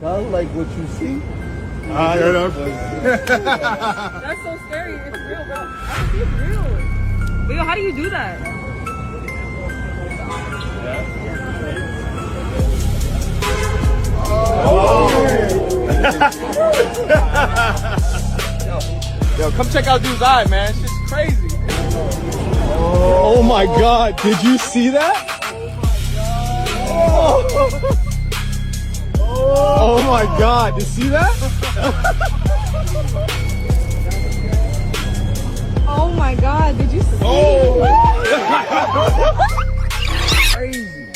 Sounds like what you see. That's so scary. It's real, bro. I can see it's real. But yo, how do you do that? Yo, come check out dude's eye, man. It's just crazy. Oh my God! Did you see that? Oh my God! Did you see that? Oh my God! Did you see? Crazy.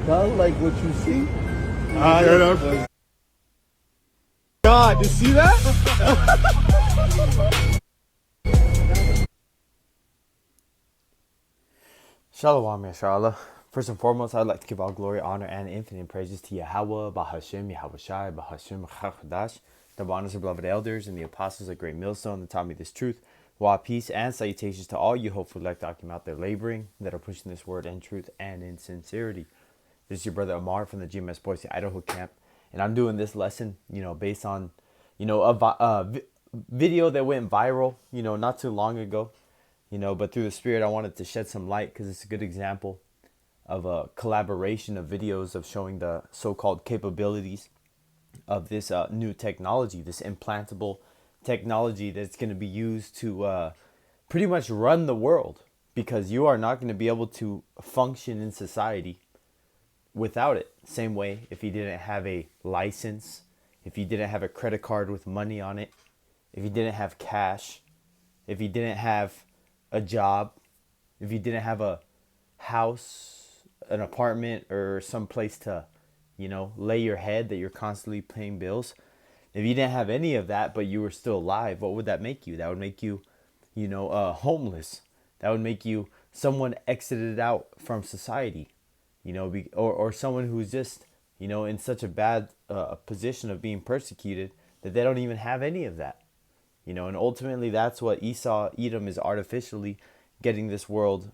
Sounds like what you see. God, did you see that? Shalom, Yasharallah. First and foremost, I'd like to give all glory, honor, and infinite praises to Yahweh, Bahashim, Yahweh Shai, Bahashim, Chachadash, the honors of beloved elders, and the apostles of Great Millstone that taught me this truth. While peace and salutations to all you hopefully like talking out there laboring, that are pushing this word in truth and in sincerity. This is your brother Amar from the GMS Boise, Idaho camp, and I'm doing this lesson, based on, a video that went viral, not too long ago, but through the Spirit, I wanted to shed some light because it's a good example of a collaboration of videos of showing the so-called capabilities of this new technology, this implantable technology that's going to be used to pretty much run the world, because you are not going to be able to function in society without it. Same way if you didn't have a license, if you didn't have a credit card with money on it, if you didn't have cash, if you didn't have a job, if you didn't have a house, an apartment, or some place to, lay your head that you're constantly paying bills. If you didn't have any of that, but you were still alive, what would that make you? That would make you, homeless. That would make you someone exited out from society. Or someone who's just, in such a bad position of being persecuted that they don't even have any of that. And ultimately that's what Edom is artificially getting this world,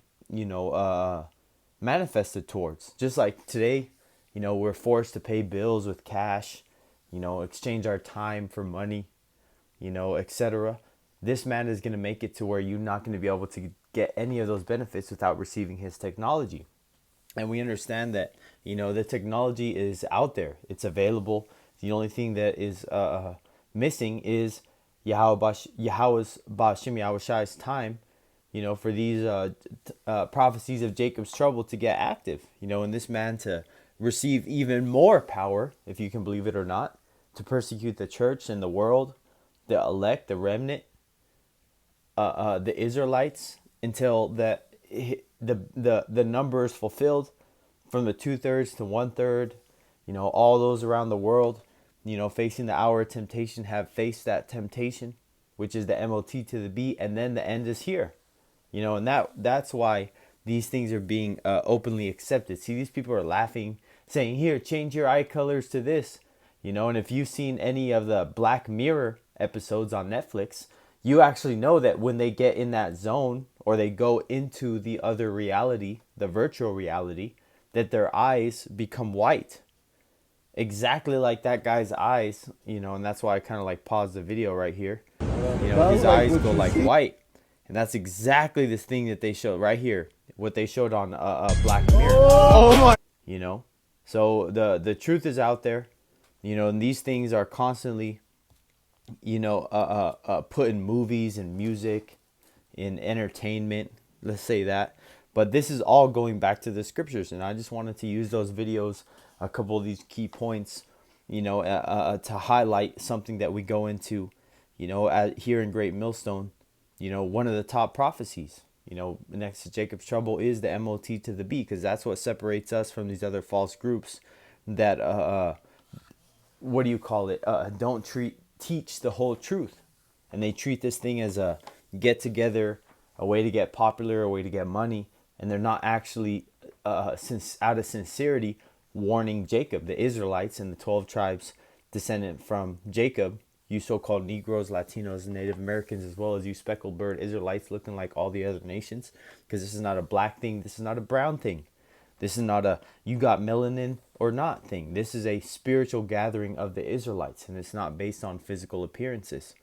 manifested towards. Just like today, we're forced to pay bills with cash, exchange our time for money, etc. This man is going to make it to where you're not going to be able to get any of those benefits without receiving his technology. And we understand that, the technology is out there. It's available. The only thing that is missing is Yahweh's Bashim Yahweh Shai's time, for these prophecies of Jacob's trouble to get active, and this man to receive even more power, if you can believe it or not, to persecute the church and the world, the elect, the remnant, the Israelites, until that the number is fulfilled, from the 2/3 to 1/3, all those around the world, facing the hour of temptation have faced that temptation, which is the MOT to the B, and then the end is here, and that's why these things are being openly accepted. See, these people are laughing, saying, here, change your eye colors to this, and if you've seen any of the Black Mirror episodes on Netflix, you actually know that when they get in that zone, or they go into the other reality, the virtual reality, that their eyes become white. Exactly like that guy's eyes, and that's why I kind of paused the video right here. His eyes go white. And that's exactly this thing that they showed right here, what they showed on Black Mirror. Oh my! So the truth is out there, and these things are constantly, put in movies and music, in entertainment, let's say that. But this is all going back to the scriptures, and I just wanted to use those videos, a couple of these key points, to highlight something that we go into, here in Great Millstone. One of the top prophecies, next to Jacob's trouble is the MOT to the B, because that's what separates us from these other false groups that, don't teach the whole truth. And they treat this thing as a get together, a way to get popular, a way to get money. And they're not actually, out of sincerity, warning Jacob, the Israelites and the 12 tribes descendant from Jacob, you so-called Negroes, Latinos, and Native Americans, as well as you speckled bird Israelites looking like all the other nations. Because this is not a black thing. This is not a brown thing. This is not a you got melanin or not thing. This is a spiritual gathering of the Israelites, and it's not based on physical appearances.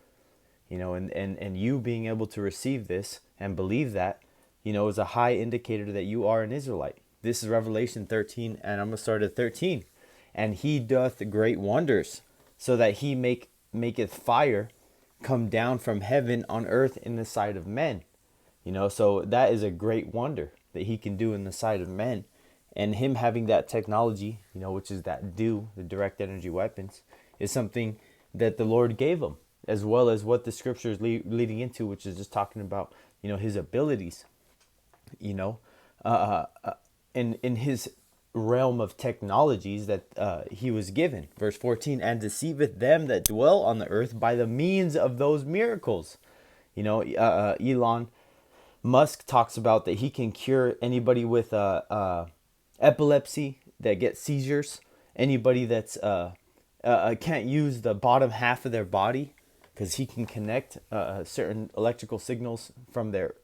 And you being able to receive this and believe that, is a high indicator that you are an Israelite. This is Revelation 13, and I'm going to start at 13. And he doth great wonders, so that he maketh fire come down from heaven on earth in the sight of men. So that is a great wonder that he can do in the sight of men. And him having that technology, which is that the direct energy weapons, is something that the Lord gave him, as well as what the scripture is leading into, which is just talking about, his abilities, in his realm of technologies that he was given. Verse 14, and deceiveth them that dwell on the earth by the means of those miracles. Elon Musk talks about that he can cure anybody with epilepsy that gets seizures, anybody that's can't use the bottom half of their body, because he can connect certain electrical signals from their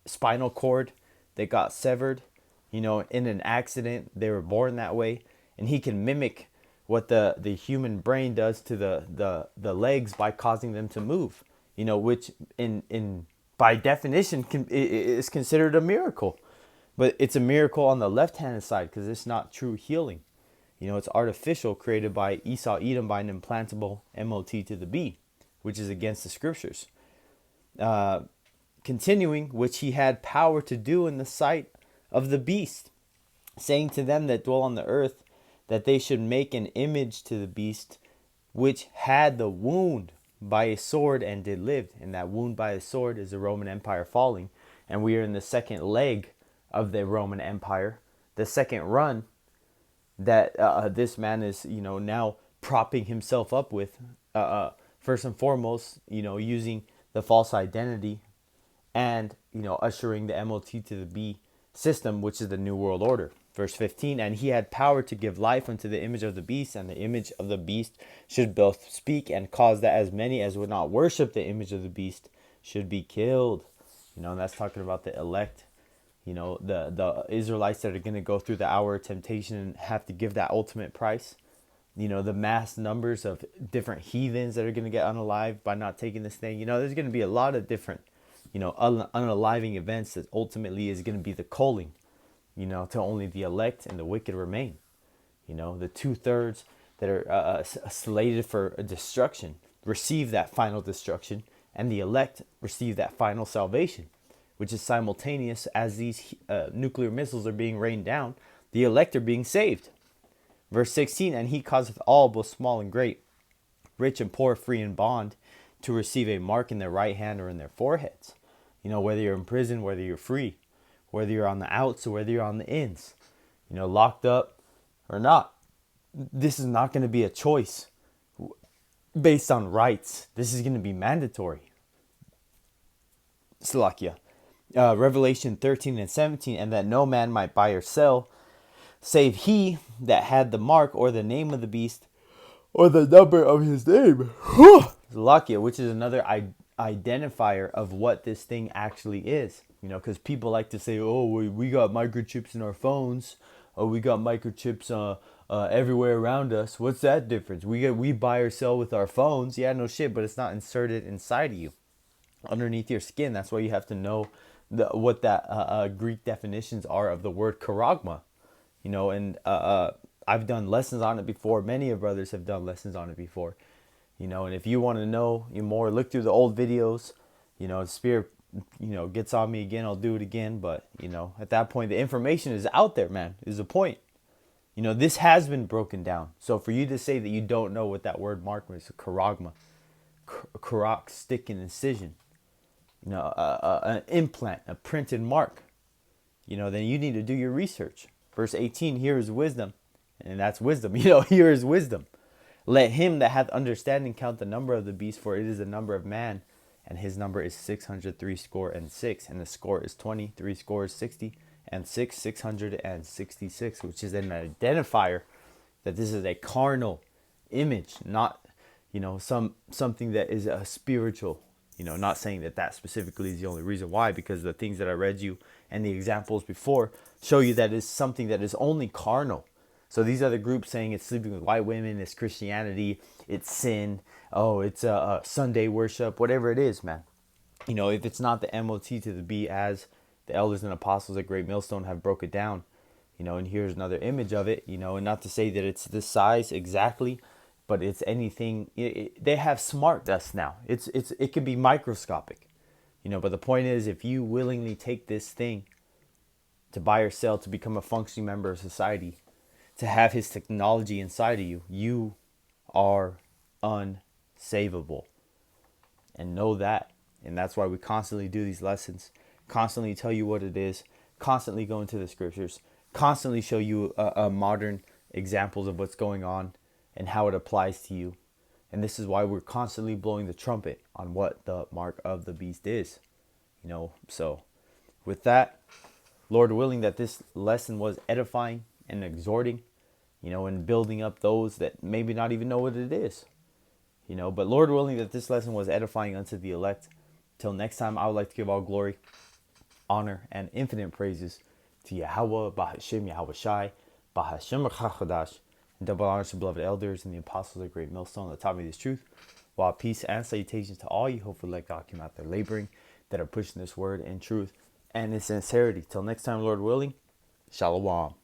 spinal cord that got severed, in an accident. They were born that way, and he can mimic what the human brain does to the legs by causing them to move, which in by definition is considered a miracle. But it's a miracle on the left-hand side, because it's not true healing. It's artificial, created by Esau Edom by an implantable MOT to the B, which is against the scriptures. Continuing, which he had power to do in the sight of the beast, saying to them that dwell on the earth, that they should make an image to the beast, which had the wound by a sword and did live. And that wound by a sword is the Roman Empire falling. And we are in the second leg of the Roman Empire, the second run that this man is, now propping himself up with, first and foremost, using the false identity and, ushering the MOT to the B system, which is the New World Order. Verse 15, and he had power to give life unto the image of the beast, and the image of the beast should both speak and cause that as many as would not worship the image of the beast should be killed. And that's talking about the elect. The Israelites that are going to go through the hour of temptation and have to give that ultimate price. The mass numbers of different heathens that are going to get unalived by not taking this thing. There's going to be a lot of different, unaliving events that ultimately is going to be the culling, to only the elect and the wicked remain. The 2/3 that are slated for destruction receive that final destruction, and the elect receive that final salvation, which is simultaneous as these nuclear missiles are being rained down. The elect are being saved. Verse 16, and he causeth all, both small and great, rich and poor, free and bond, to receive a mark in their right hand or in their foreheads. Whether you're in prison, whether you're free, whether you're on the outs or whether you're on the ins, locked up or not. This is not going to be a choice based on rights. This is going to be mandatory. Slovakia. Revelation 13 and 17, and that no man might buy or sell, save he that had the mark or the name of the beast or the number of his name. Slovakia, which is another identifier of what this thing actually is. Because people like to say, oh, we got microchips in our phones, or we got microchips everywhere around us. What's that difference? We buy or sell with our phones. Yeah, no shit, but it's not inserted inside of you, underneath your skin. That's why you have to know what that Greek definitions are of the word charagma. And I've done lessons on it before. Many of brothers have done lessons on it before. And if you want to know more, look through the old videos. Spirit, gets on me again, I'll do it again. But, at that point, the information is out there, man, is the point. This has been broken down. So for you to say that you don't know what that word mark was, a charagma, karak, stick and incision, an implant, a printed mark, then you need to do your research. Verse 18, here is wisdom. And that's wisdom. Here is wisdom. Let him that hath understanding count the number of the beast, for it is the number of man, and his number is 666, and the score is 20, 60, and 666, which is an identifier that this is a carnal image, not something that is a spiritual. Not saying that that specifically is the only reason why, because the things that I read you and the examples before show you that is something that is only carnal. So these other groups saying it's sleeping with white women, it's Christianity, it's sin, oh, it's Sunday worship, whatever it is, man. If it's not the MOT to the B, as the elders and apostles at Great Millstone have broke it down, and here's another image of it, and not to say that it's this size exactly, but it's anything. They have smart dust now. It can be microscopic, but the point is, if you willingly take this thing to buy or sell, to become a functioning member of society, to have his technology inside of you, you are unsavable. And know that. And that's why we constantly do these lessons, constantly tell you what it is, constantly go into the scriptures, constantly show you modern examples of what's going on and how it applies to you. And this is why we're constantly blowing the trumpet on what the mark of the beast is. So with that, Lord willing that this lesson was edifying and exhorting, and building up those that maybe not even know what it is. But Lord willing that this lesson was edifying unto the elect. Till next time, I would like to give all glory, honor, and infinite praises to Yahweh, Bahashem, Yahweh Shai, Bahashem Chachadash, and double honors to beloved elders and the apostles of Great Millstone that taught me this truth. While peace and salutations to all you hopefully like God came out there laboring, that are pushing this word in truth and in sincerity. Till next time, Lord willing, Shalom.